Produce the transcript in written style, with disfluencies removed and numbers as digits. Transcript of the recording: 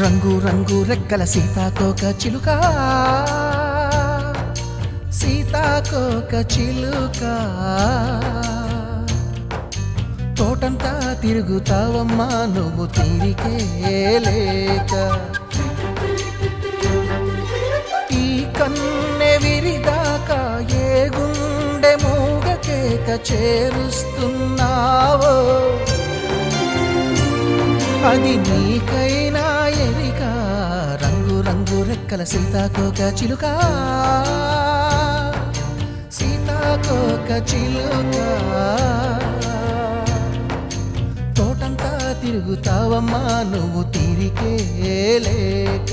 రంగు రంగు రెక్కల సీతాకోక చిలుక, సీతాకోక చిలుక, తోటంతా తిరుగుతావమ్మా నువ్వు తీరికే లేక. ఈ కన్నె విరిదాకా ఏ గుండె మూగ కేక చేరుస్తున్నావో, అది నీకైనా ఎరిక. రంగు రంగు రెక్కల సీతాకోక చిలుక, సీతాకోక చిలుక, తోటంతా తిరుగుతావమ్మా నువ్వు తీరికే లేక.